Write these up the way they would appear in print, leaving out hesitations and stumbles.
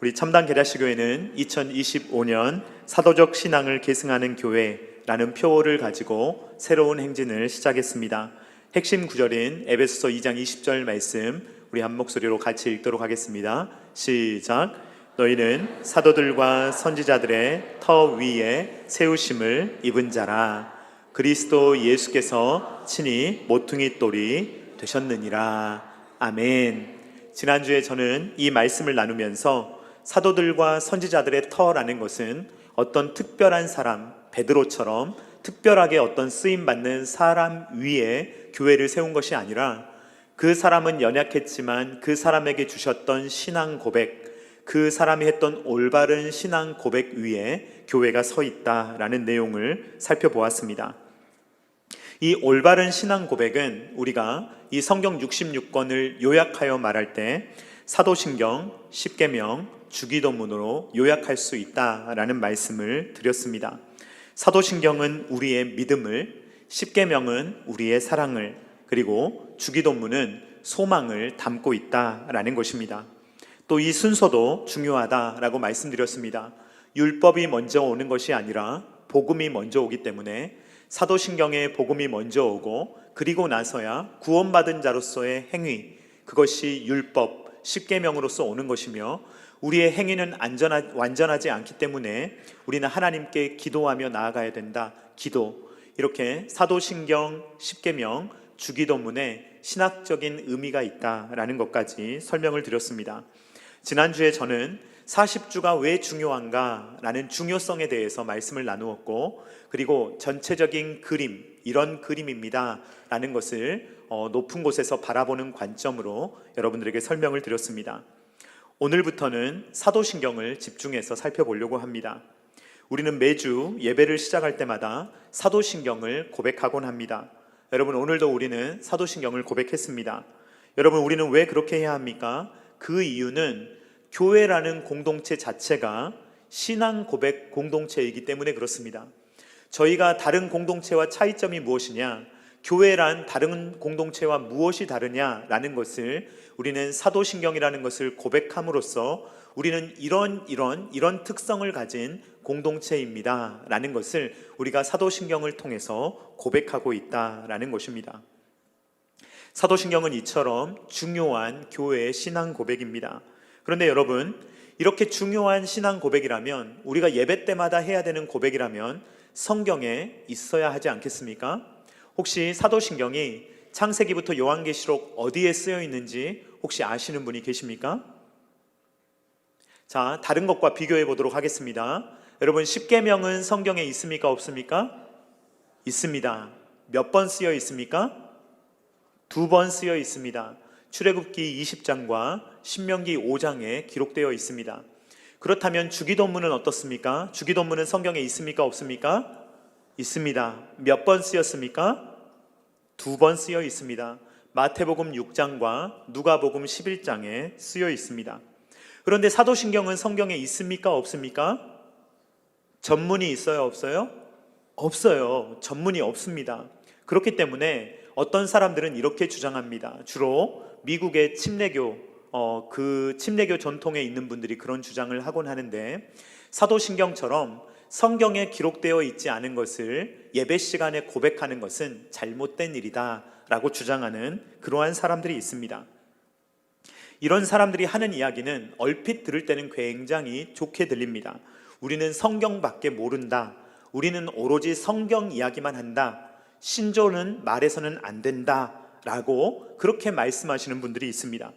우리 첨단 계략시교회는 2025년 사도적 신앙을 계승하는 교회라는 표어를 가지고 새로운 행진을 시작했습니다. 핵심 구절인 에베소서 2장 20절 말씀 우리 한 목소리로 같이 읽도록 하겠습니다. 시작. 너희는 사도들과 선지자들의 터 위에 세우심을 입은 자라. 그리스도 예수께서 친히 모퉁이 돌이 되셨느니라. 아멘. 지난주에 저는 이 말씀을 나누면서 사도들과 선지자들의 터라는 것은 어떤 특별한 사람, 베드로처럼 특별하게 어떤 쓰임받는 사람 위에 교회를 세운 것이 아니라 그 사람은 연약했지만 그 사람에게 주셨던 신앙 고백, 그 사람이 했던 올바른 신앙 고백 위에 교회가 서 있다라는 내용을 살펴보았습니다. 이 올바른 신앙 고백은 우리가 이 성경 66권을 요약하여 말할 때 사도신경, 십계명, 주기도문으로 요약할 수 있다라는 말씀을 드렸습니다. 사도신경은 우리의 믿음을, 십계명은 우리의 사랑을, 그리고 주기도문은 소망을 담고 있다라는 것입니다. 또 이 순서도 중요하다라고 말씀드렸습니다. 율법이 먼저 오는 것이 아니라 복음이 먼저 오기 때문에 사도신경에 복음이 먼저 오고 그리고 나서야 구원받은 자로서의 행위, 그것이 율법, 십계명으로서 오는 것이며 우리의 행위는 완전하지 않기 때문에 우리는 하나님께 기도하며 나아가야 된다. 기도. 이렇게 사도신경, 십계명, 주기도문에 신학적인 의미가 있다라는 것까지 설명을 드렸습니다. 지난주에 저는 40주가 왜 중요한가라는 중요성에 대해서 말씀을 나누었고, 그리고 전체적인 그림, 이런 그림입니다 라는 것을 높은 곳에서 바라보는 관점으로 여러분들에게 설명을 드렸습니다. 오늘부터는 사도신경을 집중해서 살펴보려고 합니다. 우리는 매주 예배를 시작할 때마다 사도신경을 고백하곤 합니다. 여러분, 오늘도 우리는 사도신경을 고백했습니다. 여러분, 우리는 왜 그렇게 해야 합니까? 그 이유는 교회라는 공동체 자체가 신앙 고백 공동체이기 때문에 그렇습니다. 저희가 다른 공동체와 차이점이 무엇이냐, 교회란 다른 공동체와 무엇이 다르냐라는 것을 우리는 사도신경이라는 것을 고백함으로써 우리는 이런 특성을 가진 공동체입니다 라는 것을 우리가 사도신경을 통해서 고백하고 있다라는 것입니다. 사도신경은 이처럼 중요한 교회의 신앙 고백입니다. 그런데 여러분, 이렇게 중요한 신앙 고백이라면, 우리가 예배 때마다 해야 되는 고백이라면 성경에 있어야 하지 않겠습니까? 혹시 사도신경이 창세기부터 요한계시록 어디에 쓰여 있는지 혹시 아시는 분이 계십니까? 자, 다른 것과 비교해 보도록 하겠습니다. 여러분, 십계명은 성경에 있습니까? 없습니까? 있습니다. 몇 번 쓰여 있습니까? 2번 쓰여 있습니다. 출애굽기 20장과 신명기 5장에 기록되어 있습니다. 그렇다면 주기도문은 어떻습니까? 주기도문은 성경에 있습니까? 없습니까? 있습니다. 몇 번 쓰였습니까? 2번 쓰여 있습니다. 마태복음 6장과 누가복음 11장에 쓰여 있습니다. 그런데 사도신경은 성경에 있습니까? 없습니까? 전문이 있어요? 없어요? 없어요. 전문이 없습니다. 그렇기 때문에 어떤 사람들은 이렇게 주장합니다. 주로 미국의 그 침례교 전통에 있는 분들이 그런 주장을 하곤 하는데, 사도신경처럼 성경에 기록되어 있지 않은 것을 예배 시간에 고백하는 것은 잘못된 일이다 라고 주장하는 그러한 사람들이 있습니다. 이런 사람들이 하는 이야기는 얼핏 들을 때는 굉장히 좋게 들립니다. 우리는 성경밖에 모른다. 우리는 오로지 성경 이야기만 한다. 신조는 말해서는 안 된다 라고 그렇게 말씀하시는 분들이 있습니다.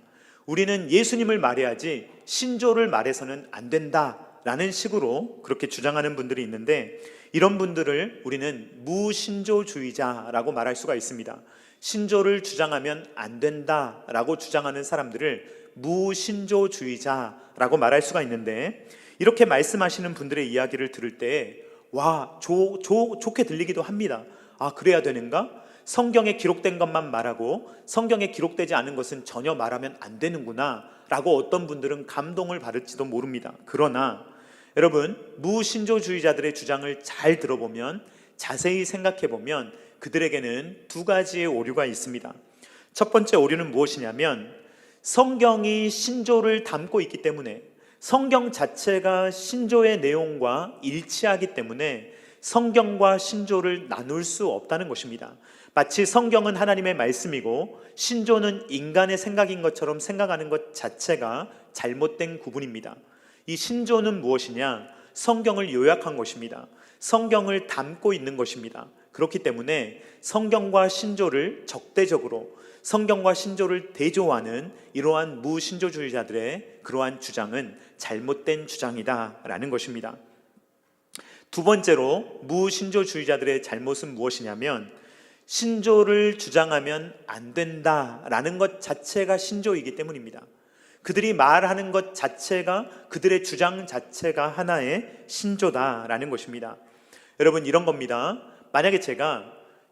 우리는 예수님을 말해야지 신조를 말해서는 안 된다 라는 식으로 그렇게 주장하는 분들이 있는데, 이런 분들을 우리는 무신조주의자라고 말할 수가 있습니다. 신조를 주장하면 안 된다라고 주장하는 사람들을 무신조주의자라고 말할 수가 있는데, 이렇게 말씀하시는 분들의 이야기를 들을 때 좋게 들리기도 합니다. 아, 그래야 되는가? 성경에 기록된 것만 말하고 성경에 기록되지 않은 것은 전혀 말하면 안 되는구나 라고 어떤 분들은 감동을 받을지도 모릅니다. 그러나 여러분, 무신조주의자들의 주장을 잘 들어보면, 자세히 생각해 보면 그들에게는 두 가지의 오류가 있습니다. 첫 번째 오류는 무엇이냐면, 성경이 신조를 담고 있기 때문에, 성경 자체가 신조의 내용과 일치하기 때문에 성경과 신조를 나눌 수 없다는 것입니다. 마치 성경은 하나님의 말씀이고 신조는 인간의 생각인 것처럼 생각하는 것 자체가 잘못된 구분입니다. 이 신조는 무엇이냐? 성경을 요약한 것입니다. 성경을 담고 있는 것입니다. 그렇기 때문에 성경과 신조를 적대적으로, 성경과 신조를 대조하는 이러한 무신조주의자들의 그러한 주장은 잘못된 주장이다라는 것입니다. 두 번째로 무신조주의자들의 잘못은 무엇이냐면 신조를 주장하면 안 된다라는 것 자체가 신조이기 때문입니다. 그들이 말하는 것 자체가, 그들의 주장 자체가 하나의 신조다라는 것입니다. 여러분, 이런 겁니다. 만약에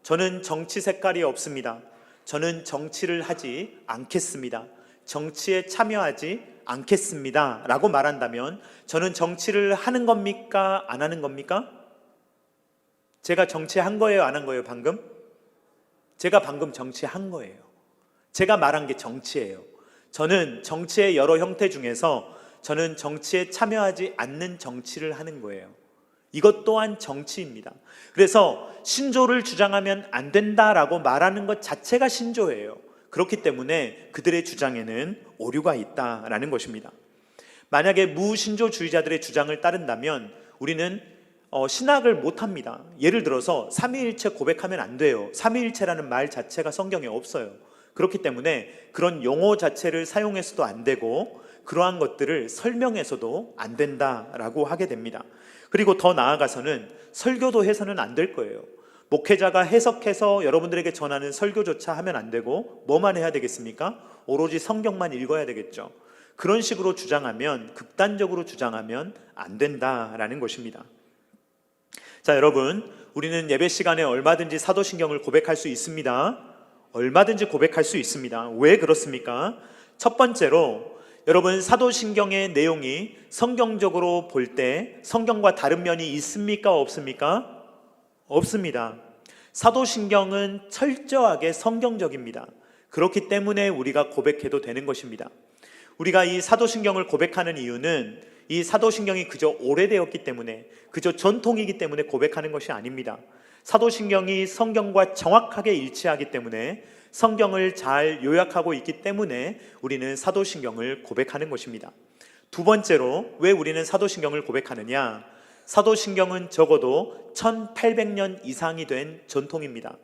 저는 정치 색깔이 없습니다. 저는 정치를 하지 않겠습니다. 정치에 참여하지 않겠습니다 라고 말한다면 저는 정치를 하는 겁니까? 안 하는 겁니까? 제가 정치한 거예요? 안 한 거예요? 방금? 제가 방금 정치한 거예요. 제가 말한 게 정치예요. 저는 정치의 여러 형태 중에서 저는 정치에 참여하지 않는 정치를 하는 거예요. 이것 또한 정치입니다. 그래서 신조를 주장하면 안 된다라고 말하는 것 자체가 신조예요. 그렇기 때문에 그들의 주장에는 오류가 있다라는 것입니다. 만약에 무신조주의자들의 주장을 따른다면 우리는 신학을 못합니다. 예를 들어서 삼위일체 고백하면 안 돼요. 삼위일체라는 말 자체가 성경에 없어요. 그렇기 때문에 그런 용어 자체를 사용해서도 안 되고 그러한 것들을 설명해서도 안 된다라고 하게 됩니다. 그리고 더 나아가서는 설교도 해서는 안 될 거예요. 목회자가 해석해서 여러분들에게 전하는 설교조차 하면 안 되고 뭐만 해야 되겠습니까? 오로지 성경만 읽어야 되겠죠. 그런 식으로 주장하면, 극단적으로 주장하면 안 된다라는 것입니다. 자, 여러분, 우리는 예배 시간에 얼마든지 사도신경을 고백할 수 있습니다. 얼마든지 고백할 수 있습니다. 왜 그렇습니까? 첫 번째로 여러분, 사도신경의 내용이 성경적으로 볼 때 성경과 다른 면이 있습니까? 없습니까? 없습니다. 사도신경은 철저하게 성경적입니다. 그렇기 때문에 우리가 고백해도 되는 것입니다. 우리가 이 사도신경을 고백하는 이유는 이 사도신경이 그저 오래되었기 때문에, 그저 전통이기 때문에 고백하는 것이 아닙니다. 사도신경이 성경과 정확하게 일치하기 때문에, 성경을 잘 요약하고 있기 때문에 우리는 사도신경을 고백하는 것입니다. 두 번째로 왜 우리는 사도신경을 고백하느냐? 사도신경은 적어도 1800년 이상이 된 전통입니다.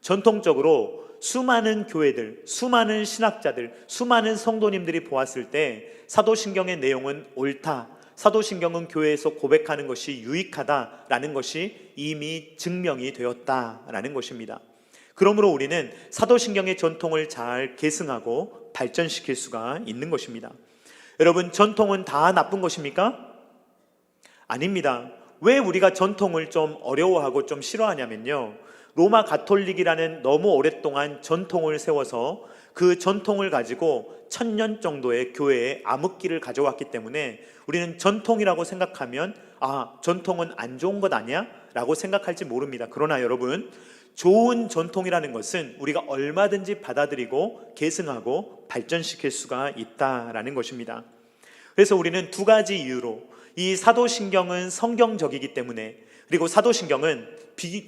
전통적으로 수많은 교회들, 수많은 신학자들, 수많은 성도님들이 보았을 때 사도신경의 내용은 옳다, 사도신경은 교회에서 고백하는 것이 유익하다라는 것이 이미 증명이 되었다라는 것입니다. 그러므로 우리는 사도신경의 전통을 잘 계승하고 발전시킬 수가 있는 것입니다. 여러분, 전통은 다 나쁜 것입니까? 아닙니다. 왜 우리가 전통을 좀 어려워하고 좀 싫어하냐면요, 로마 가톨릭이라는 너무 오랫동안 전통을 세워서 그 전통을 가지고 1000년 정도의 교회에 암흑기를 가져왔기 때문에 우리는 전통이라고 생각하면 전통은 안 좋은 것 아니야? 라고 생각할지 모릅니다. 그러나 여러분, 좋은 전통이라는 것은 우리가 얼마든지 받아들이고 계승하고 발전시킬 수가 있다라는 것입니다. 그래서 우리는 두 가지 이유로 이 사도신경은 성경적이기 때문에, 그리고 사도신경은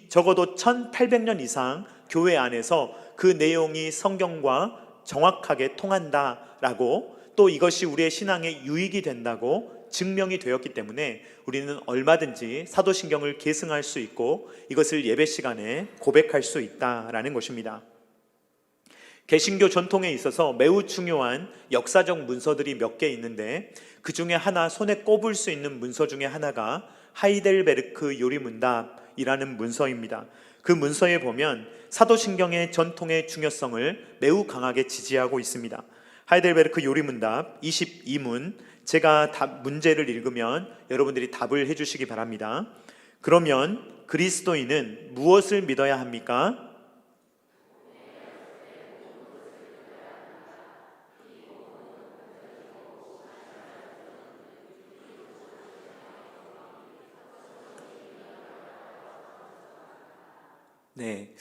적어도 1800년 이상 교회 안에서 그 내용이 성경과 정확하게 통한다라고, 또 이것이 우리의 신앙에 유익이 된다고 증명이 되었기 때문에 우리는 얼마든지 사도신경을 계승할 수 있고 이것을 예배 시간에 고백할 수 있다라는 것입니다. 개신교 전통에 있어서 매우 중요한 역사적 문서들이 몇 개 있는데 그 중에 하나, 손에 꼽을 수 있는 문서 중에 하나가 하이델베르크 요리문답이라는 문서입니다. 그 문서에 보면 사도신경의 전통의 중요성을 매우 강하게 지지하고 있습니다. 하이델베르크 요리문답 22문, 제가 문제를 읽으면 여러분들이 답을 해주시기 바랍니다. 그러면 그리스도인은 무엇을 믿어야 합니까? 네,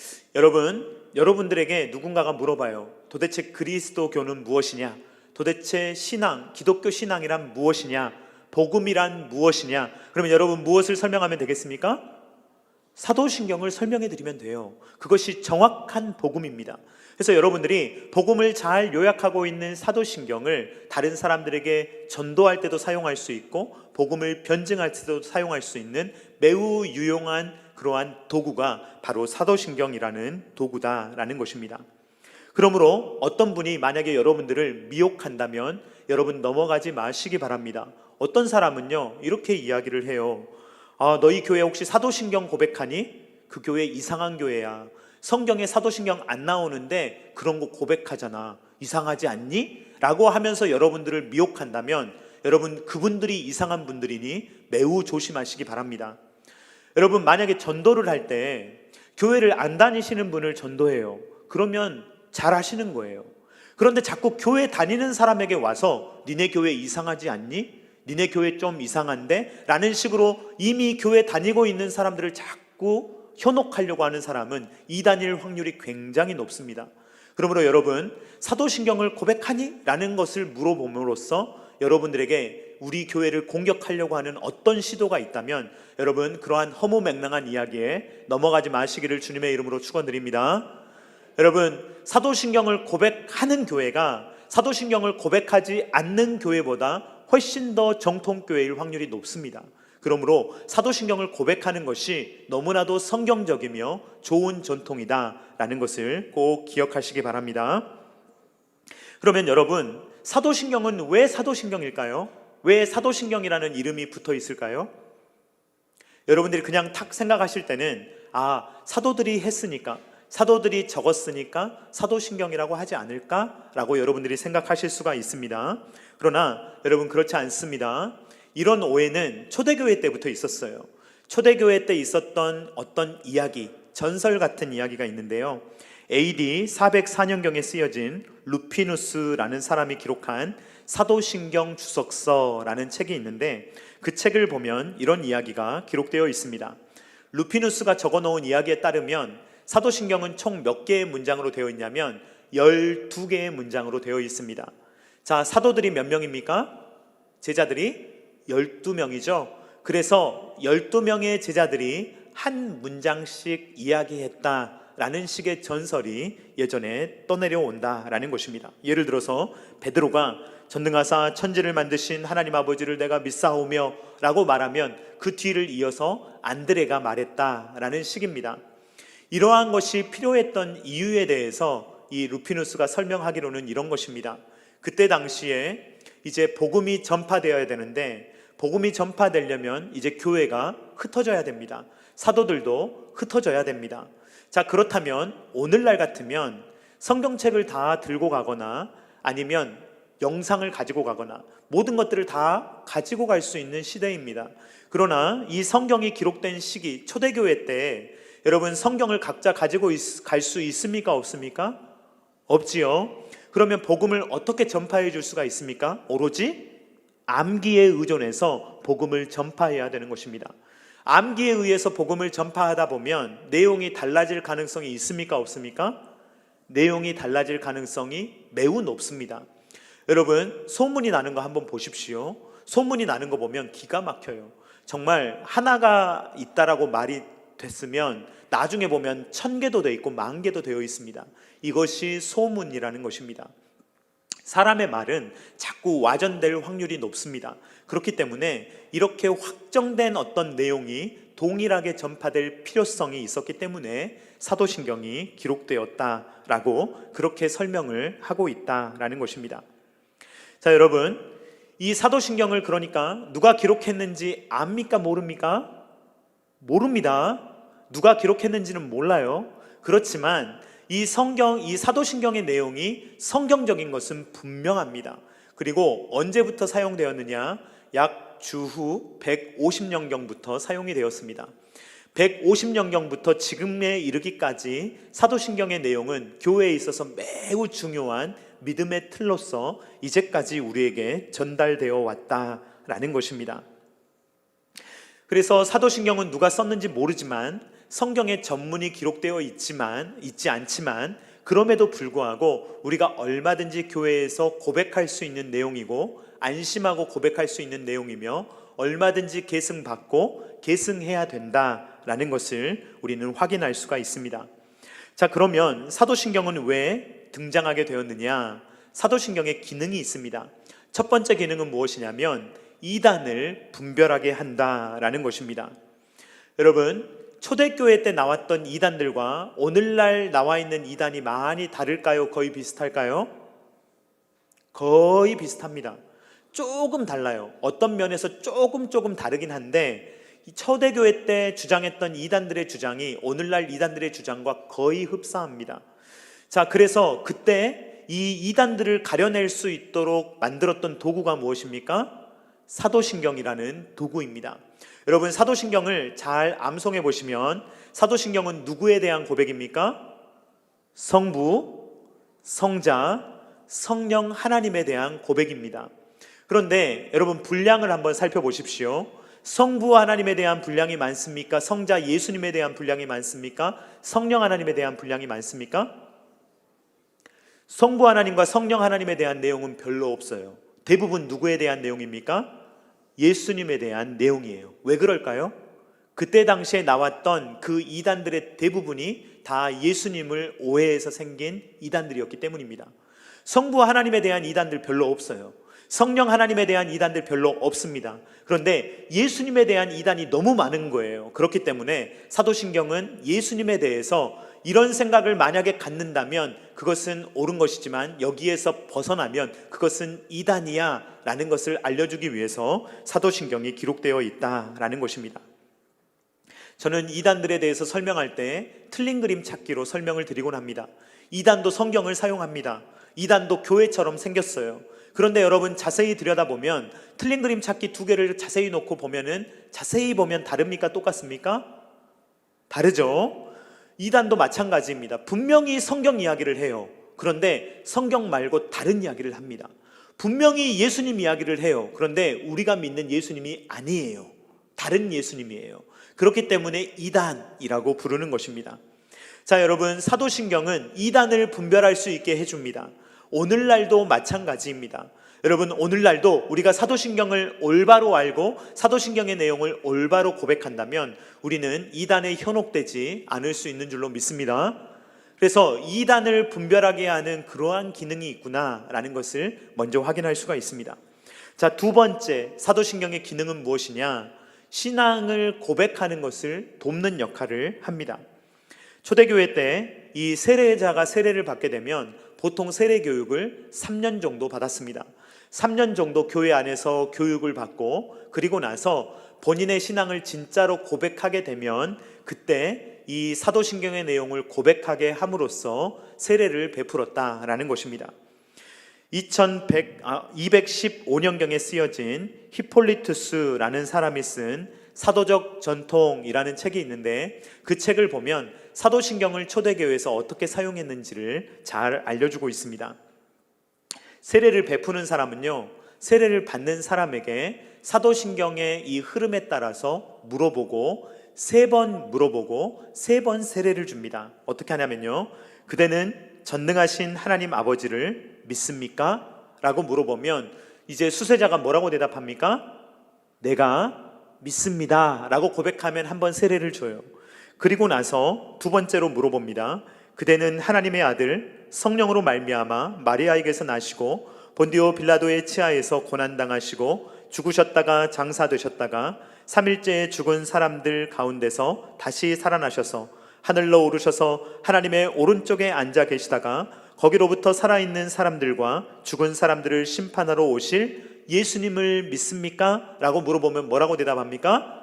여러분들에게 누군가가 물어봐요. 도대체 그리스도교는 무엇이냐? 도대체 신앙, 기독교 신앙이란 무엇이냐? 복음이란 무엇이냐? 그러면 여러분 무엇을 설명하면 되겠습니까? 사도신경을 설명해 드리면 돼요. 그것이 정확한 복음입니다. 그래서 여러분들이 복음을 잘 요약하고 있는 사도신경을 다른 사람들에게 전도할 때도 사용할 수 있고 복음을 변증할 때도 사용할 수 있는 매우 유용한 그러한 도구가 바로 사도신경이라는 도구다라는 것입니다. 그러므로 어떤 분이 만약에 여러분들을 미혹한다면 여러분 넘어가지 마시기 바랍니다. 어떤 사람은요 이렇게 이야기를 해요. 너희 교회 혹시 사도신경 고백하니? 그 교회 이상한 교회야. 성경에 사도신경 안 나오는데 그런 거 고백하잖아. 이상하지 않니? 라고 하면서 여러분들을 미혹한다면 여러분 그분들이 이상한 분들이니 매우 조심하시기 바랍니다. 여러분 만약에 전도를 할 때 교회를 안 다니시는 분을 전도해요. 그러면 잘 하시는 거예요. 그런데 자꾸 교회 다니는 사람에게 와서 니네 교회 이상하지 않니? 니네 교회 좀 이상한데? 라는 식으로 이미 교회 다니고 있는 사람들을 자꾸 현혹하려고 하는 사람은 이단일 확률이 굉장히 높습니다. 그러므로 여러분 사도신경을 고백하니? 라는 것을 물어봄으로써 여러분들에게 우리 교회를 공격하려고 하는 어떤 시도가 있다면 여러분 그러한 허무맹랑한 이야기에 넘어가지 마시기를 주님의 이름으로 축원드립니다. 여러분 사도신경을 고백하는 교회가 사도신경을 고백하지 않는 교회보다 훨씬 더 정통교회일 확률이 높습니다. 그러므로 사도신경을 고백하는 것이 너무나도 성경적이며 좋은 전통이다라는 것을 꼭 기억하시기 바랍니다. 그러면 여러분 사도신경은 왜 사도신경일까요? 왜 사도신경이라는 이름이 붙어 있을까요? 여러분들이 그냥 탁 생각하실 때는 사도들이 했으니까 사도들이 적었으니까 사도신경이라고 하지 않을까라고 여러분들이 생각하실 수가 있습니다. 그러나 여러분 그렇지 않습니다. 이런 오해는 초대교회 때부터 있었어요. 초대교회 때 있었던 어떤 이야기, 전설 같은 이야기가 있는데요. AD 404년경에 쓰여진 루피누스라는 사람이 기록한 사도신경 주석서라는 책이 있는데 그 책을 보면 이런 이야기가 기록되어 있습니다. 루피누스가 적어놓은 이야기에 따르면 사도신경은 총 몇 개의 문장으로 되어 있냐면 12개의 문장으로 되어 있습니다. 자, 사도들이 몇 명입니까? 제자들이 12명이죠. 그래서 12명의 제자들이 한 문장씩 이야기했다라는 식의 전설이 예전에 떠내려온다라는 것입니다. 예를 들어서 베드로가 전능하사 천지를 만드신 하나님 아버지를 내가 믿사오며 라고 말하면 그 뒤를 이어서 안드레가 말했다라는 식입니다. 이러한 것이 필요했던 이유에 대해서 이 루피누스가 설명하기로는 이런 것입니다. 그때 당시에 이제 복음이 전파되어야 되는데 복음이 전파되려면 이제 교회가 흩어져야 됩니다. 사도들도 흩어져야 됩니다. 자, 그렇다면 오늘날 같으면 성경책을 다 들고 가거나 아니면 영상을 가지고 가거나 모든 것들을 다 가지고 갈 수 있는 시대입니다. 그러나 이 성경이 기록된 시기 초대교회 때 여러분 성경을 각자 가지고 갈 수 있습니까? 없습니까? 없지요. 그러면 복음을 어떻게 전파해 줄 수가 있습니까? 오로지 암기에 의존해서 복음을 전파해야 되는 것입니다. 암기에 의해서 복음을 전파하다 보면 내용이 달라질 가능성이 있습니까? 없습니까? 내용이 달라질 가능성이 매우 높습니다. 여러분 소문이 나는 거 한번 보십시오. 소문이 나는 거 보면 기가 막혀요. 정말 하나가 있다라고 말이 됐으면 나중에 보면 1000개도 되어 있고 10,000개도 되어 있습니다. 이것이 소문이라는 것입니다. 사람의 말은 자꾸 와전될 확률이 높습니다. 그렇기 때문에 이렇게 확정된 어떤 내용이 동일하게 전파될 필요성이 있었기 때문에 사도신경이 기록되었다라고 그렇게 설명을 하고 있다라는 것입니다. 자, 여러분 이 사도신경을 그러니까 누가 기록했는지 압니까? 모릅니까? 모릅니다. 누가 기록했는지는 몰라요. 그렇지만 이 성경, 이 사도신경의 내용이 성경적인 것은 분명합니다. 그리고 언제부터 사용되었느냐? 약 주후 150년경부터 사용이 되었습니다. 150년경부터 지금에 이르기까지 사도신경의 내용은 교회에 있어서 매우 중요한 믿음의 틀로서 이제까지 우리에게 전달되어 왔다라는 것입니다. 그래서 사도신경은 누가 썼는지 모르지만 성경에 전문이 기록되어 있지 않지만 그럼에도 불구하고 우리가 얼마든지 교회에서 고백할 수 있는 내용이고 안심하고 고백할 수 있는 내용이며 얼마든지 계승받고 계승해야 된다라는 것을 우리는 확인할 수가 있습니다. 자, 그러면 사도신경은 왜 등장하게 되었느냐? 사도신경의 기능이 있습니다. 첫 번째 기능은 무엇이냐면 이단을 분별하게 한다라는 것입니다. 여러분, 초대교회 때 나왔던 이단들과 오늘날 나와 있는 이단이 많이 다를까요? 거의 비슷할까요? 거의 비슷합니다. 조금 달라요. 어떤 면에서 조금 다르긴 한데 초대교회 때 주장했던 이단들의 주장이 오늘날 이단들의 주장과 거의 흡사합니다. 자, 그래서 그때 이 이단들을 가려낼 수 있도록 만들었던 도구가 무엇입니까? 사도신경이라는 도구입니다. 여러분, 사도신경을 잘 암송해 보시면 사도신경은 누구에 대한 고백입니까? 성부, 성자, 성령 하나님에 대한 고백입니다. 그런데 여러분, 분량을 한번 살펴보십시오. 성부 하나님에 대한 분량이 많습니까? 성자 예수님에 대한 분량이 많습니까? 성령 하나님에 대한 분량이 많습니까? 성부 하나님과 성령 하나님에 대한 내용은 별로 없어요. 대부분 누구에 대한 내용입니까? 예수님에 대한 내용이에요. 왜 그럴까요? 그때 당시에 나왔던 그 이단들의 대부분이 다 예수님을 오해해서 생긴 이단들이었기 때문입니다. 성부 하나님에 대한 이단들 별로 없어요. 성령 하나님에 대한 이단들 별로 없습니다. 그런데 예수님에 대한 이단이 너무 많은 거예요. 그렇기 때문에 사도신경은 예수님에 대해서 이런 생각을 만약에 갖는다면 그것은 옳은 것이지만 여기에서 벗어나면 그것은 이단이야 라는 것을 알려주기 위해서 사도신경이 기록되어 있다라는 것입니다. 저는 이단들에 대해서 설명할 때 틀린 그림 찾기로 설명을 드리곤 합니다. 이단도 성경을 사용합니다. 이단도 교회처럼 생겼어요. 그런데 여러분, 자세히 들여다보면 틀린 그림 찾기 두 개를 자세히 놓고 보면은 자세히 보면 다릅니까? 똑같습니까? 다르죠? 이단도 마찬가지입니다. 분명히 성경 이야기를 해요. 그런데 성경 말고 다른 이야기를 합니다. 분명히 예수님 이야기를 해요. 그런데 우리가 믿는 예수님이 아니에요. 다른 예수님이에요. 그렇기 때문에 이단이라고 부르는 것입니다. 자, 여러분, 사도신경은 이단을 분별할 수 있게 해줍니다. 오늘날도 마찬가지입니다. 여러분, 오늘날도 우리가 사도신경을 올바로 알고 사도신경의 내용을 올바로 고백한다면 우리는 이단에 현혹되지 않을 수 있는 줄로 믿습니다. 그래서 이단을 분별하게 하는 그러한 기능이 있구나라는 것을 먼저 확인할 수가 있습니다. 자, 두 번째 사도신경의 기능은 무엇이냐? 신앙을 고백하는 것을 돕는 역할을 합니다. 초대교회 때 이 세례자가 세례를 받게 되면 보통 세례 교육을 3년 정도 받았습니다. 3년 정도 교회 안에서 교육을 받고 그리고 나서 본인의 신앙을 진짜로 고백하게 되면 그때 이 사도신경의 내용을 고백하게 함으로써 세례를 베풀었다라는 것입니다. 215년경에 쓰여진 히폴리투스라는 사람이 쓴 사도적 전통이라는 책이 있는데 그 책을 보면 사도신경을 초대교회에서 어떻게 사용했는지를 잘 알려주고 있습니다. 세례를 베푸는 사람은요, 세례를 받는 사람에게 사도신경의 이 흐름에 따라서 물어보고 3번 물어보고 3번 세례를 줍니다. 어떻게 하냐면요, 그대는 전능하신 하나님 아버지를 믿습니까? 라고 물어보면 이제 수세자가 뭐라고 대답합니까? 내가 믿습니다 라고 고백하면 한번 세례를 줘요. 그리고 나서 두 번째로 물어봅니다. 그대는 하나님의 아들 성령으로 말미암아 마리아에게서 나시고 본디오 빌라도의 치하에서 고난당하시고 죽으셨다가 장사되셨다가 3일째에 죽은 사람들 가운데서 다시 살아나셔서 하늘로 오르셔서 하나님의 오른쪽에 앉아 계시다가 거기로부터 살아있는 사람들과 죽은 사람들을 심판하러 오실 예수님을 믿습니까? 라고 물어보면 뭐라고 대답합니까?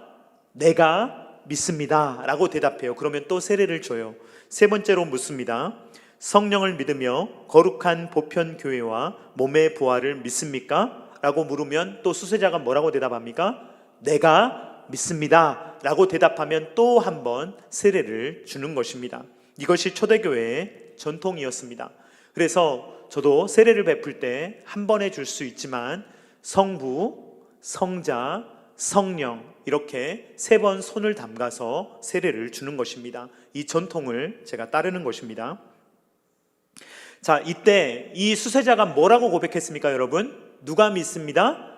내가 믿습니다 라고 대답해요. 그러면 또 세례를 줘요. 세 번째로 묻습니다. 성령을 믿으며 거룩한 보편교회와 몸의 부활을 믿습니까? 라고 물으면 또 수세자가 뭐라고 대답합니까? 내가 믿습니다 라고 대답하면 또 한 번 세례를 주는 것입니다. 이것이 초대교회의 전통이었습니다. 그래서 저도 세례를 베풀 때 한 번에 줄 수 있지만 성부, 성자, 성령 이렇게 3번 손을 담가서 세례를 주는 것입니다. 이 전통을 제가 따르는 것입니다. 자, 이때 이 수세자가 뭐라고 고백했습니까, 여러분? 누가 믿습니다?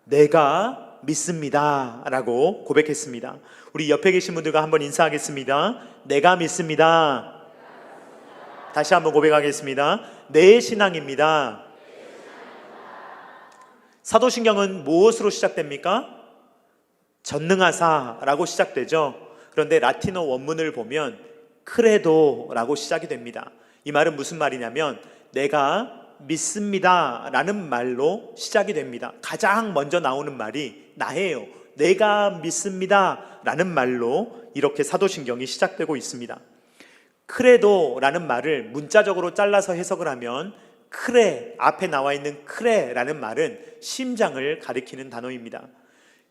내가 믿습니다 라고 고백했습니다. 우리 옆에 계신 분들과 한번 인사하겠습니다. 내가 믿습니다. 다시 한번 고백하겠습니다. 내 신앙입니다. 사도신경은 무엇으로 시작됩니까? 전능하사라고 시작되죠. 그런데 라틴어 원문을 보면 크레도라고 시작이 됩니다. 이 말은 무슨 말이냐면 내가 믿습니다 라는 말로 시작이 됩니다. 가장 먼저 나오는 말이 나예요. 내가 믿습니다 라는 말로 이렇게 사도신경이 시작되고 있습니다. 크레도라는 말을 문자적으로 잘라서 해석을 하면 크레, 앞에 나와 있는 크레라는 말은 심장을 가리키는 단어입니다.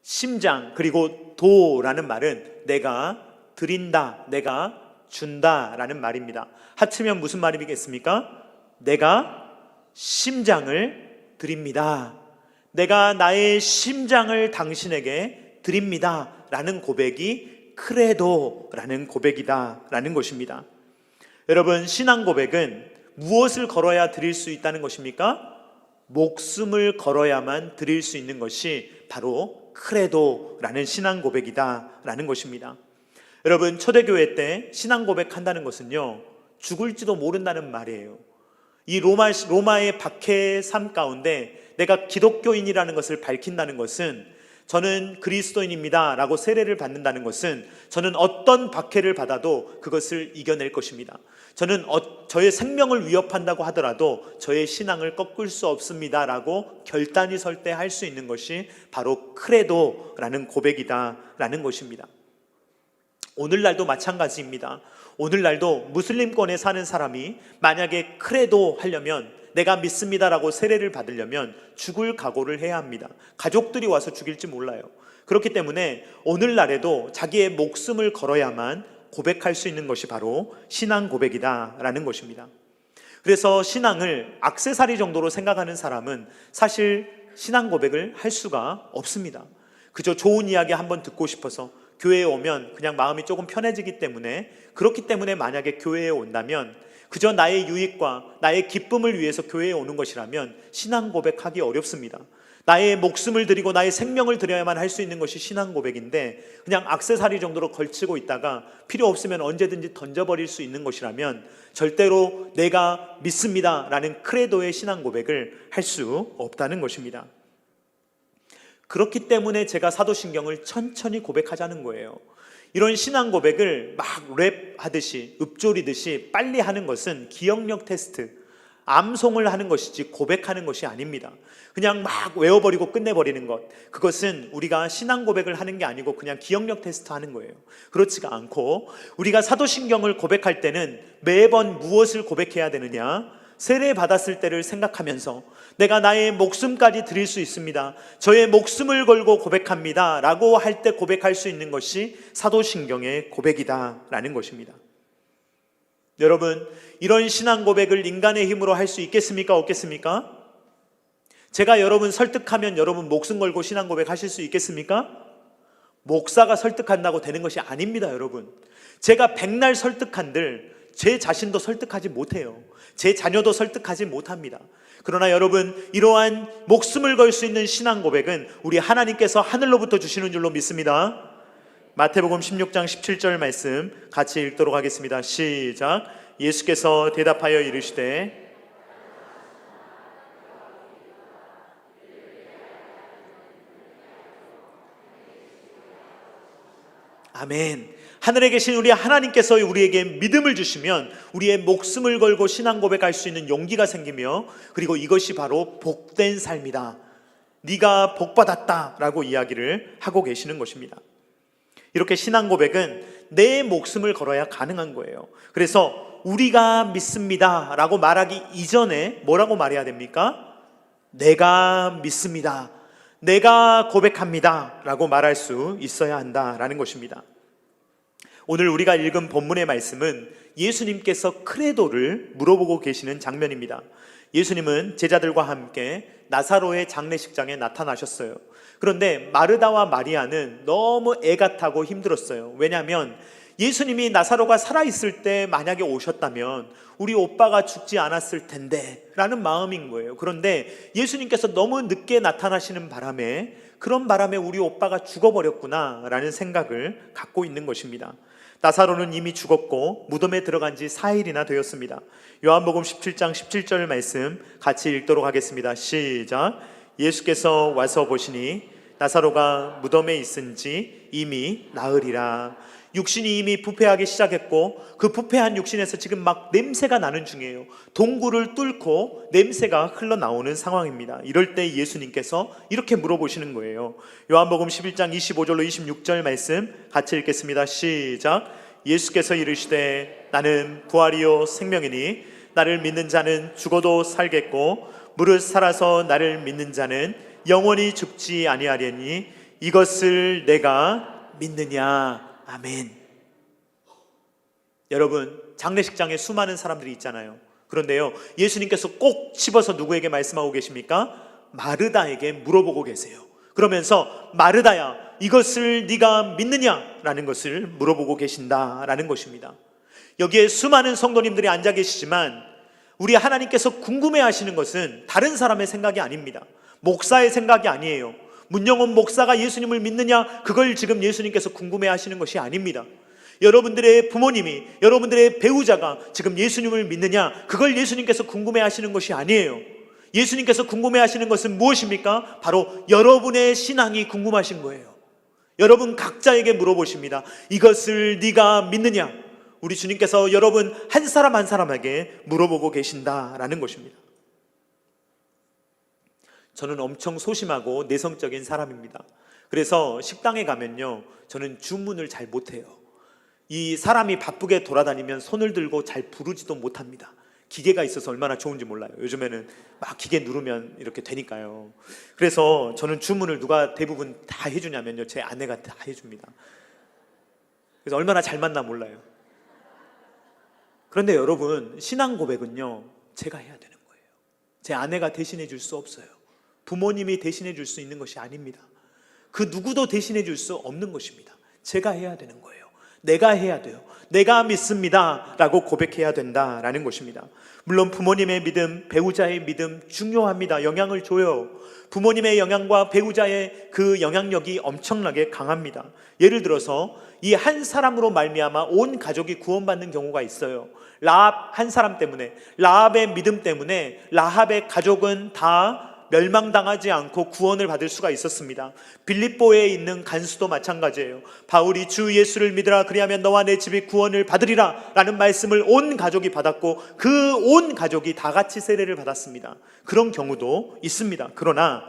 심장, 그리고 도라는 말은 내가 드린다, 내가 준다 라는 말입니다. 합치면 무슨 말이겠습니까? 내가 심장을 드립니다. 내가 나의 심장을 당신에게 드립니다 라는 고백이 크레도라는 고백이다 라는 것입니다. 여러분, 신앙 고백은 무엇을 걸어야 드릴 수 있다는 것입니까? 목숨을 걸어야만 드릴 수 있는 것이 바로 크레도라는 신앙 고백이다 라는 것입니다. 여러분, 초대교회 때 신앙 고백한다는 것은요, 죽을지도 모른다는 말이에요. 이 로마의 박해의 삶 가운데 내가 기독교인이라는 것을 밝힌다는 것은, 저는 그리스도인입니다 라고 세례를 받는다는 것은 저는 어떤 박해를 받아도 그것을 이겨낼 것입니다. 저는 저의 생명을 위협한다고 하더라도 저의 신앙을 꺾을 수 없습니다 라고 결단이 설 때 할 수 있는 것이 바로 크레도라는 고백이다 라는 것입니다. 오늘날도 마찬가지입니다. 오늘날도 무슬림권에 사는 사람이 만약에 크레도 하려면, 내가 믿습니다라고 세례를 받으려면 죽을 각오를 해야 합니다. 가족들이 와서 죽일지 몰라요. 그렇기 때문에 오늘날에도 자기의 목숨을 걸어야만 고백할 수 있는 것이 바로 신앙 고백이다라는 것입니다. 그래서 신앙을 액세서리 정도로 생각하는 사람은 사실 신앙 고백을 할 수가 없습니다. 그저 좋은 이야기 한번 듣고 싶어서 교회에 오면 그냥 마음이 조금 편해지기 때문에, 그렇기 때문에 만약에 교회에 온다면 그저 나의 유익과 나의 기쁨을 위해서 교회에 오는 것이라면 신앙 고백하기 어렵습니다. 나의 목숨을 드리고 나의 생명을 드려야만 할 수 있는 것이 신앙 고백인데, 그냥 액세서리 정도로 걸치고 있다가 필요 없으면 언제든지 던져버릴 수 있는 것이라면 절대로 내가 믿습니다 라는 크레도의 신앙 고백을 할 수 없다는 것입니다. 그렇기 때문에 제가 사도신경을 천천히 고백하자는 거예요. 이런 신앙 고백을 막 랩하듯이, 읊조리듯이 빨리 하는 것은 기억력 테스트, 암송을 하는 것이지 고백하는 것이 아닙니다. 그냥 막 외워버리고 끝내버리는 것, 그것은 우리가 신앙 고백을 하는 게 아니고 그냥 기억력 테스트 하는 거예요. 그렇지가 않고, 우리가 사도신경을 고백할 때는 매번 무엇을 고백해야 되느냐? 세례 받았을 때를 생각하면서 내가 나의 목숨까지 드릴 수 있습니다, 저의 목숨을 걸고 고백합니다 라고 할 때 고백할 수 있는 것이 사도신경의 고백이다 라는 것입니다. 여러분, 이런 신앙 고백을 인간의 힘으로 할 수 있겠습니까? 없겠습니까? 제가 여러분 설득하면 여러분 목숨 걸고 신앙 고백 하실 수 있겠습니까? 목사가 설득한다고 되는 것이 아닙니다. 여러분, 제가 백날 설득한들 제 자신도 설득하지 못해요. 제 자녀도 설득하지 못합니다. 그러나 여러분, 이러한 목숨을 걸 수 있는 신앙 고백은 우리 하나님께서 하늘로부터 주시는 줄로 믿습니다. 마태복음 16장 17절 말씀 같이 읽도록 하겠습니다. 시작. 예수께서 대답하여 이르시되, 아멘. 하늘에 계신 우리 하나님께서 우리에게 믿음을 주시면 우리의 목숨을 걸고 신앙 고백할 수 있는 용기가 생기며, 그리고 이것이 바로 복된 삶이다, 네가 복받았다 라고 이야기를 하고 계시는 것입니다. 이렇게 신앙 고백은 내 목숨을 걸어야 가능한 거예요. 그래서 우리가 믿습니다 라고 말하기 이전에 뭐라고 말해야 됩니까? 내가 믿습니다, 내가 고백합니다 라고 말할 수 있어야 한다라는 것입니다. 오늘 우리가 읽은 본문의 말씀은 예수님께서 크레도를 물어보고 계시는 장면입니다. 예수님은 제자들과 함께 나사로의 장례식장에 나타나셨어요. 그런데 마르다와 마리아는 너무 애가 타고 힘들었어요. 왜냐하면 예수님이 나사로가 살아있을 때 만약에 오셨다면 우리 오빠가 죽지 않았을 텐데 라는 마음인 거예요. 그런데 예수님께서 너무 늦게 나타나시는 바람에, 그런 바람에 우리 오빠가 죽어버렸구나 라는 생각을 갖고 있는 것입니다. 나사로는 이미 죽었고 무덤에 들어간 지 4일이나 되었습니다. 요한복음 17장 17절 말씀 같이 읽도록 하겠습니다. 시작. 예수께서 와서 보시니 나사로가 무덤에 있은지 이미 나으리라. 육신이 이미 부패하기 시작했고 그 부패한 육신에서 지금 막 냄새가 나는 중이에요. 동굴을 뚫고 냄새가 흘러나오는 상황입니다. 이럴 때 예수님께서 이렇게 물어보시는 거예요. 요한복음 11장 25절로 26절 말씀 같이 읽겠습니다. 시작. 예수께서 이르시되 나는 부활이요 생명이니 나를 믿는 자는 죽어도 살겠고 무릇 살아서 나를 믿는 자는 영원히 죽지 아니하려니 이것을 내가 믿느냐. 아멘. 여러분, 장례식장에 수많은 사람들이 있잖아요. 그런데요, 예수님께서 꼭 집어서 누구에게 말씀하고 계십니까? 마르다에게 물어보고 계세요. 그러면서 마르다야, 이것을 네가 믿느냐라는 것을 물어보고 계신다라는 것입니다. 여기에 수많은 성도님들이 앉아 계시지만 우리 하나님께서 궁금해하시는 것은 다른 사람의 생각이 아닙니다. 목사의 생각이 아니에요. 문영원 목사가 예수님을 믿느냐, 그걸 지금 예수님께서 궁금해하시는 것이 아닙니다. 여러분들의 부모님이, 여러분들의 배우자가 지금 예수님을 믿느냐, 그걸 예수님께서 궁금해하시는 것이 아니에요. 예수님께서 궁금해하시는 것은 무엇입니까? 바로 여러분의 신앙이 궁금하신 거예요. 여러분 각자에게 물어보십니다. 이것을 네가 믿느냐? 우리 주님께서 여러분 한 사람 한 사람에게 물어보고 계신다라는 것입니다. 저는 엄청 소심하고 내성적인 사람입니다. 그래서 식당에 가면요, 저는 주문을 잘 못해요. 이 사람이 바쁘게 돌아다니면 손을 들고 잘 부르지도 못합니다. 기계가 있어서 얼마나 좋은지 몰라요. 요즘에는 막 기계 누르면 이렇게 되니까요. 그래서 저는 주문을 누가 대부분 다 해주냐면요, 제 아내가 다 해줍니다. 그래서 얼마나 잘 맞나 몰라요. 그런데 여러분, 신앙 고백은요, 제가 해야 되는 거예요. 제 아내가 대신해 줄 수 없어요. 부모님이 대신해 줄 수 있는 것이 아닙니다. 그 누구도 대신해 줄 수 없는 것입니다. 제가 해야 되는 거예요. 내가 해야 돼요. 내가 믿습니다 라고 고백해야 된다라는 것입니다. 물론 부모님의 믿음, 배우자의 믿음 중요합니다. 영향을 줘요. 부모님의 영향과 배우자의 그 영향력이 엄청나게 강합니다. 예를 들어서 이 한 사람으로 말미암아 온 가족이 구원받는 경우가 있어요. 라합 한 사람 때문에, 라합의 믿음 때문에 라합의 가족은 다 멸망당하지 않고 구원을 받을 수가 있었습니다. 빌립보에 있는 간수도 마찬가지예요. 바울이 주 예수를 믿으라 그리하면 너와 내 집이 구원을 받으리라 라는 말씀을 온 가족이 받았고 그 온 가족이 다 같이 세례를 받았습니다. 그런 경우도 있습니다. 그러나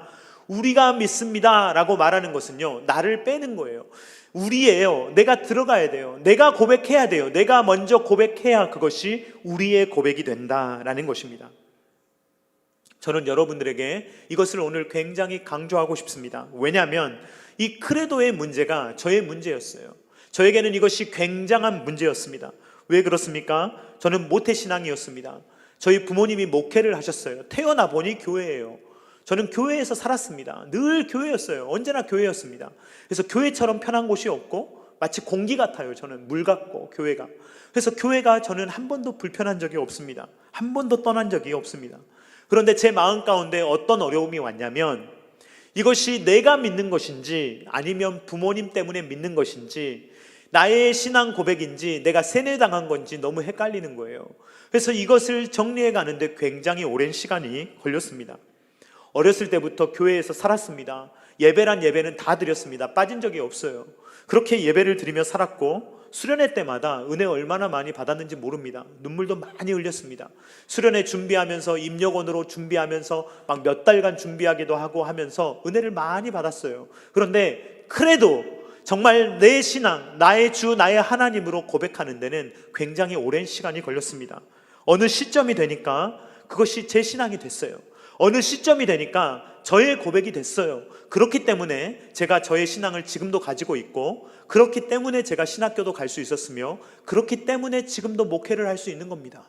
우리가 믿습니다 라고 말하는 것은요, 나를 빼는 거예요. 우리예요. 내가 들어가야 돼요. 내가 고백해야 돼요. 내가 먼저 고백해야 그것이 우리의 고백이 된다라는 것입니다. 저는 여러분들에게 이것을 오늘 굉장히 강조하고 싶습니다. 왜냐하면 이 크레도의 문제가 저의 문제였어요. 저에게는 이것이 굉장한 문제였습니다. 왜 그렇습니까? 저는 모태신앙이었습니다. 저희 부모님이 목회를 하셨어요. 태어나 보니 교회예요. 저는 교회에서 살았습니다. 늘 교회였어요. 언제나 교회였습니다. 그래서 교회처럼 편한 곳이 없고 마치 공기 같아요. 저는 물 같고 교회가. 그래서 교회가 저는 한 번도 불편한 적이 없습니다. 한 번도 떠난 적이 없습니다. 그런데 제 마음 가운데 어떤 어려움이 왔냐면 이것이 내가 믿는 것인지 아니면 부모님 때문에 믿는 것인지 나의 신앙 고백인지 내가 세뇌당한 건지 너무 헷갈리는 거예요. 그래서 이것을 정리해 가는데 굉장히 오랜 시간이 걸렸습니다. 어렸을 때부터 교회에서 살았습니다. 예배란 예배는 다 드렸습니다. 빠진 적이 없어요. 그렇게 예배를 드리며 살았고 수련회 때마다 은혜 얼마나 많이 받았는지 모릅니다. 눈물도 많이 흘렸습니다. 수련회 준비하면서 입력원으로 준비하면서 막 몇 달간 준비하기도 하고 하면서 은혜를 많이 받았어요. 그런데 그래도 정말 내 신앙, 나의 주, 나의 하나님으로 고백하는 데는 굉장히 오랜 시간이 걸렸습니다. 어느 시점이 되니까 그것이 제 신앙이 됐어요. 어느 시점이 되니까 저의 고백이 됐어요. 그렇기 때문에 제가 저의 신앙을 지금도 가지고 있고 그렇기 때문에 제가 신학교도 갈 수 있었으며 그렇기 때문에 지금도 목회를 할 수 있는 겁니다.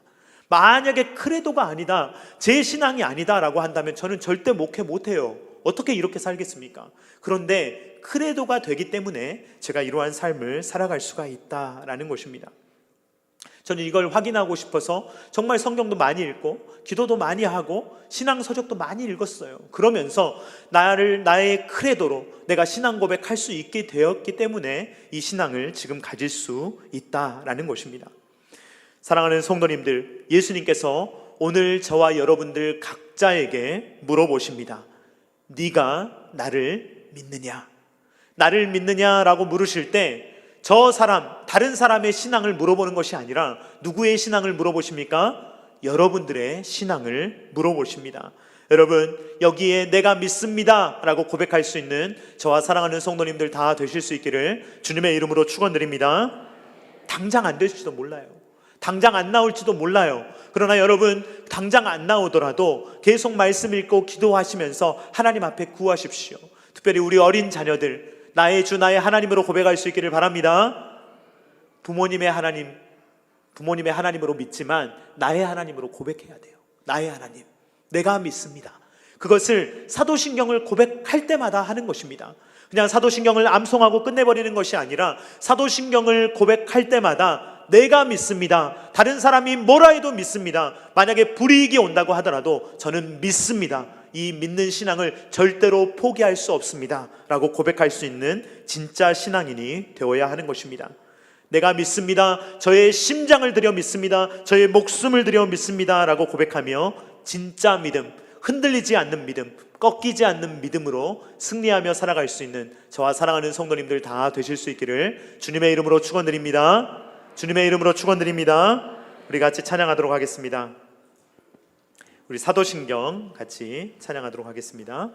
만약에 크레도가 아니다, 제 신앙이 아니다라고 한다면 저는 절대 목회 못해요. 어떻게 이렇게 살겠습니까? 그런데 크레도가 되기 때문에 제가 이러한 삶을 살아갈 수가 있다라는 것입니다. 저는 이걸 확인하고 싶어서 정말 성경도 많이 읽고 기도도 많이 하고 신앙 서적도 많이 읽었어요. 그러면서 나의 크레도로 내가 신앙 고백할 수 있게 되었기 때문에 이 신앙을 지금 가질 수 있다라는 것입니다. 사랑하는 성도님들, 예수님께서 오늘 저와 여러분들 각자에게 물어보십니다. 네가 나를 믿느냐? 나를 믿느냐라고 물으실 때 저 사람, 다른 사람의 신앙을 물어보는 것이 아니라 누구의 신앙을 물어보십니까? 여러분들의 신앙을 물어보십니다. 여러분, 여기에 내가 믿습니다 라고 고백할 수 있는 저와 사랑하는 성도님들 다 되실 수 있기를 주님의 이름으로 축원드립니다. 당장 안 될지도 몰라요. 당장 안 나올지도 몰라요. 그러나 여러분, 당장 안 나오더라도 계속 말씀 읽고 기도하시면서 하나님 앞에 구하십시오. 특별히 우리 어린 자녀들, 나의 주 나의 하나님으로 고백할 수 있기를 바랍니다. 부모님의 하나님으로 믿지만 나의 하나님으로 고백해야 돼요. 나의 하나님, 내가 믿습니다. 그것을 사도신경을 고백할 때마다 하는 것입니다. 그냥 사도신경을 암송하고 끝내버리는 것이 아니라 사도신경을 고백할 때마다 내가 믿습니다. 다른 사람이 뭐라 해도 믿습니다. 만약에 불이익이 온다고 하더라도 저는 믿습니다. 이 믿는 신앙을 절대로 포기할 수 없습니다 라고 고백할 수 있는 진짜 신앙인이 되어야 하는 것입니다. 내가 믿습니다. 저의 심장을 들여 믿습니다. 저의 목숨을 들여 믿습니다 라고 고백하며 진짜 믿음, 흔들리지 않는 믿음, 꺾이지 않는 믿음으로 승리하며 살아갈 수 있는 저와 사랑하는 성도님들 다 되실 수 있기를 주님의 이름으로 축원드립니다. 주님의 이름으로 축원드립니다. 우리 같이 찬양하도록 하겠습니다. 우리 사도신경 같이 찬양하도록 하겠습니다.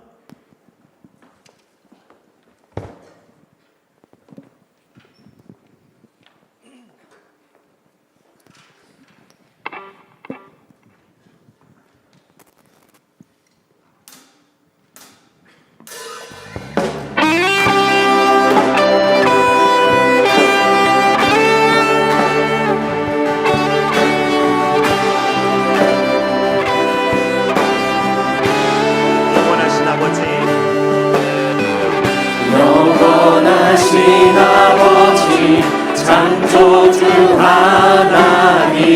아버지 창조주 하나님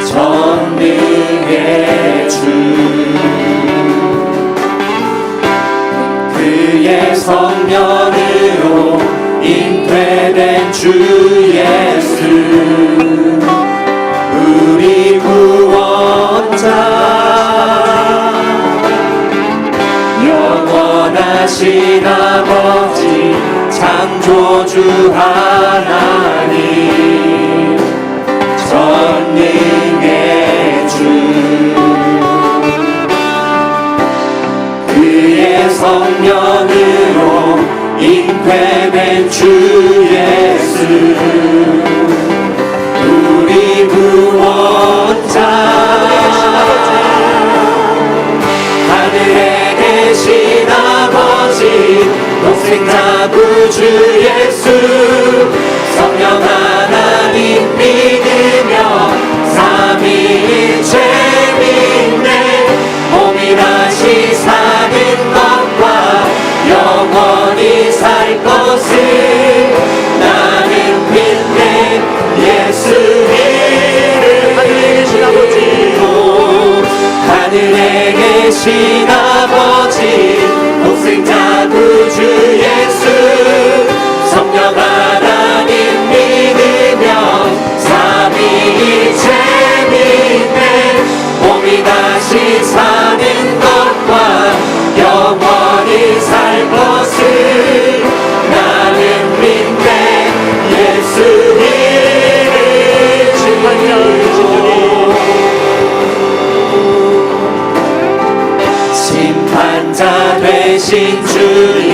전능의 주 그의 성령으로 잉태된 주 예수 우리 구원자 영원하신 아버지 창조주 하나님 전능의 주 그의 성령으로 잉태된 주 예수 우리 구원자 하늘에 계신 아버지 독생자 구주 예수 성령 하나님 믿으며 삼위일체 믿네 몸이 다시 사는 것과 영원히 살 것을 나는 믿네 예수 이름으로 하늘에 계신 아버지 독생자 구주 예수 성령 하나님 믿으며 삼위일체 믿네 몸이 다시 사는 것과 영원히 살 것을 나는 믿네 예수 이름으로 심판자 되신 주님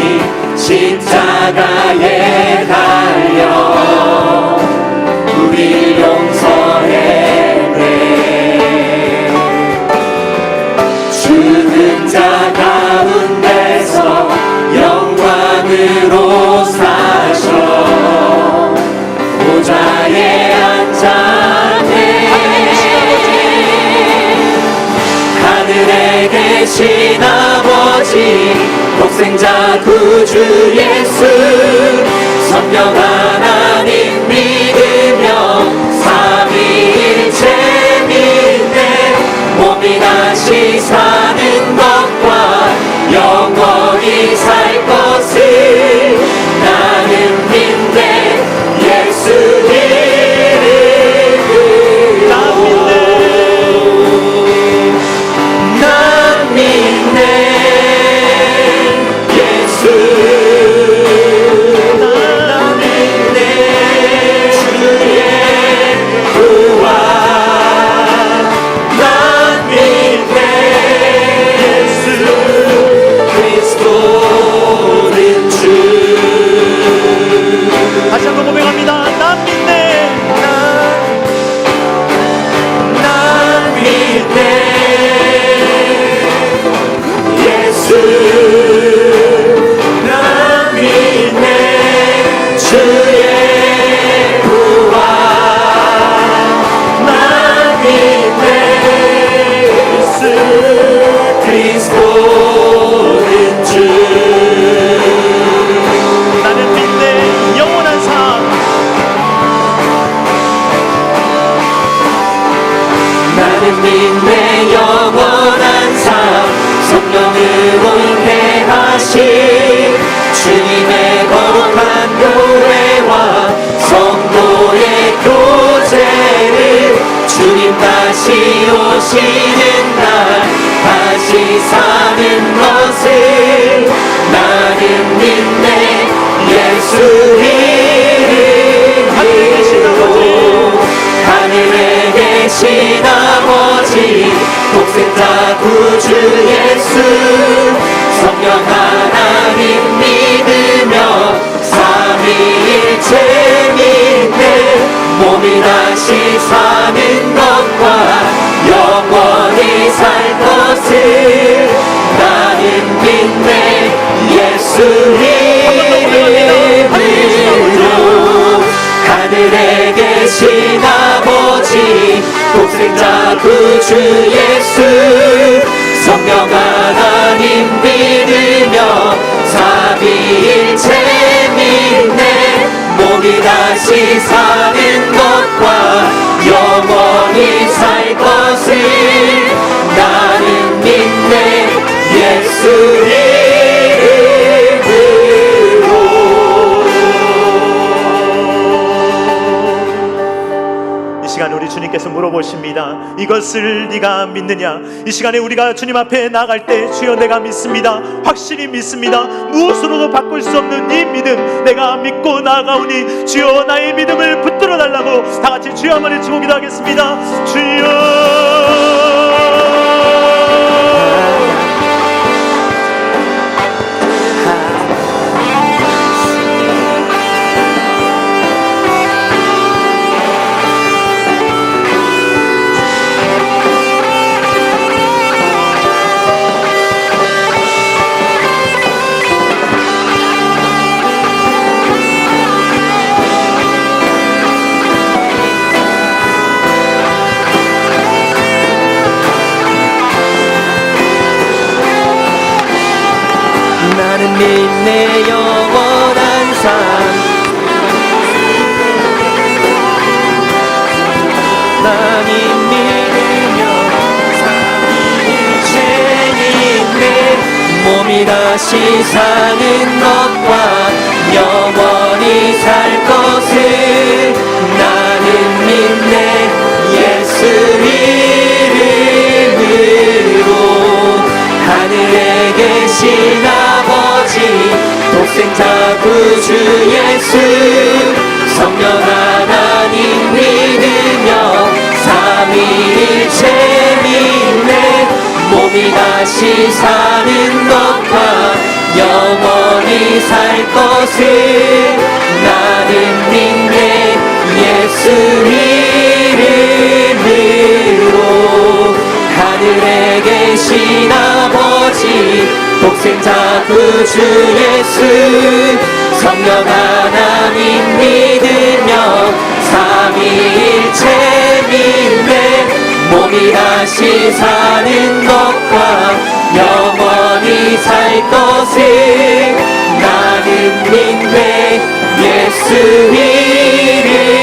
십자가에 달려 우리 용서했네 죽은 자 가운데서 영광으로 사셔 보좌에 앉았네 하늘에 계신 아버지 구주 예수 성령 하나님 믿으며 삼위일체 믿네 몸이 다시 사는 것과 영원히 살 것을 나는 믿네 예수 이름으로 난 믿네 예수 난 믿네 주의 구원 난 믿네 예수 그리스도는 주 다시 한번 고백합니다. 난 믿네. 난 믿네 예수 난 믿네 주의 구원 난 믿네 예수 그리스도는 주 나는 믿네. 영원한 삶. 나는 믿네 영원한 삶 성령으로 인해하신 주님의 거룩한 교회와 성도의 교제를 주님 다시 오시는 날 다시 사는 것을 나는 믿네 예수 이름으로 하늘에 계신 아버지 독생자 구주 예수 성령 하나님 믿으며 삼위일체 믿네 몸이 다시 사는 것과 영원히 살 것을 나는 믿네 예수 이름으로 하늘에 계신 아버지 독생자 구주 예수 성령 하나님 믿으며 삼위일체 믿네 몸이 다시 사는 것과 영원히 살 것을 나는 믿네 예수 이름으로 이 시간 우리 주님께서 물어보십니다. 이것을 네가 믿느냐? 이 시간에 우리가 주님 앞에 나갈 때 주여 내가 믿습니다. 확실히 믿습니다. 무엇으로도 바꿀 수 없는 이 믿음 내가 믿고 나아가오니 주여 나의 믿음을 붙들어 달라고 다 같이 주여 한번 외치고 기도하겠습니다. 주여 나는 믿네 영원한 삶 나는 믿으며 삼위일체 믿네 몸이 다시 사는 것과 영원히 살 것을 나는 믿네 예수 이름으로 하늘에 계신 아버지 독생자 구주 예수 성령 하나님 믿으며 삼위일체 믿네 몸이 다시 사는 것과 영원히 살 것을 나는 믿네 예수 이름으로 하늘에 계신 아버지 독생자 구주 예수 성령 하나님 믿으며 삼위일체 믿네 몸이 다시 사는 것과 영원히 살 것을 나는 믿네 예수 이름으로.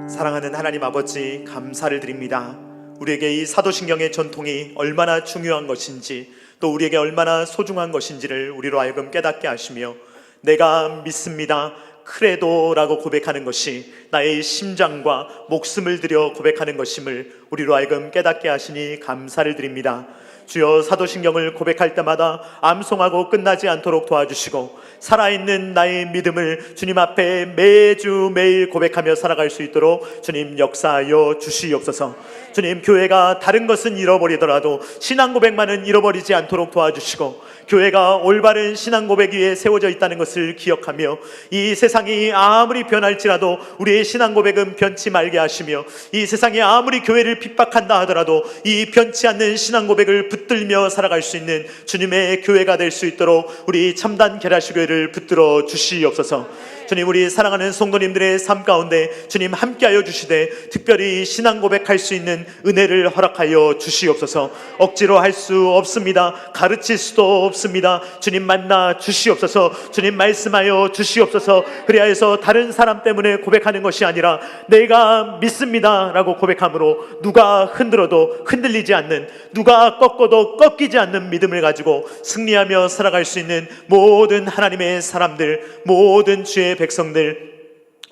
사랑하는 하나님 아버지, 감사를 드립니다. 우리에게 이 사도신경의 전통이 얼마나 중요한 것인지, 또 우리에게 얼마나 소중한 것인지를 우리로 하여금 깨닫게 하시며, 내가 믿습니다, 크레도라고 고백하는 것이 나의 심장과 목숨을 들여 고백하는 것임을 우리로 하여금 깨닫게 하시니 감사를 드립니다. 주여, 사도신경을 고백할 때마다 암송하고 끝나지 않도록 도와주시고, 살아있는 나의 믿음을 주님 앞에 매주 매일 고백하며 살아갈 수 있도록 주님 역사하여 주시옵소서. 주님, 교회가 다른 것은 잃어버리더라도 신앙 고백만은 잃어버리지 않도록 도와주시고, 교회가 올바른 신앙 고백 위에 세워져 있다는 것을 기억하며, 이 세상이 아무리 변할지라도 우리의 신앙 고백은 변치 말게 하시며, 이 세상이 아무리 교회를 핍박한다 하더라도 이 변치 않는 신앙 고백을 붙들며 살아갈 수 있는 주님의 교회가 될 수 있도록 우리 참단 게라시 교회를 붙들어 주시옵소서. 주님, 우리 사랑하는 성도님들의 삶 가운데 주님 함께하여 주시되, 특별히 신앙 고백할 수 있는 은혜를 허락하여 주시옵소서. 억지로 할 수 없습니다. 가르칠 수도 없습니다. 주님 만나 주시옵소서. 주님 말씀하여 주시옵소서. 그리하여서 다른 사람 때문에 고백하는 것이 아니라 내가 믿습니다 라고 고백함으로 누가 흔들어도 흔들리지 않는, 누가 꺾어도 꺾이지 않는 믿음을 가지고 승리하며 살아갈 수 있는 모든 하나님의 사람들, 모든 주의 백성들,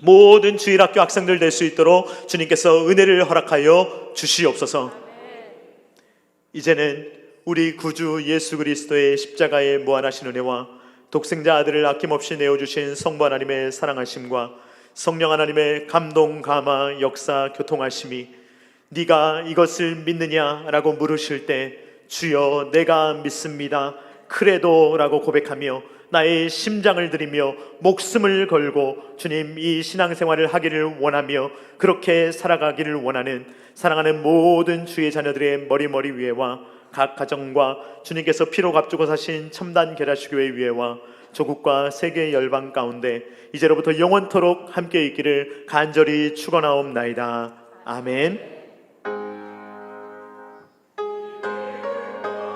모든 주일학교 학생들 될 수 있도록 주님께서 은혜를 허락하여 주시옵소서. 이제는 우리 구주 예수 그리스도의 십자가의 무한하신 은혜와 독생자 아들을 아낌없이 내어주신 성부 하나님의 사랑하심과 성령 하나님의 감동, 감화, 역사, 교통하심이, 네가 이것을 믿느냐라고 물으실 때 주여 내가 믿습니다, 크레도라고 고백하며 나의 심장을 드리며 목숨을 걸고 주님 이 신앙생활을 하기를 원하며 그렇게 살아가기를 원하는 사랑하는 모든 주의 자녀들의 머리 위에와 각 가정과 주님께서 피로 값주고 사신 첨단 게라시교회 위에와 조국과 세계 열방 가운데 이제로부터 영원토록 함께 있기를 간절히 축원하옵나이다. 아멘.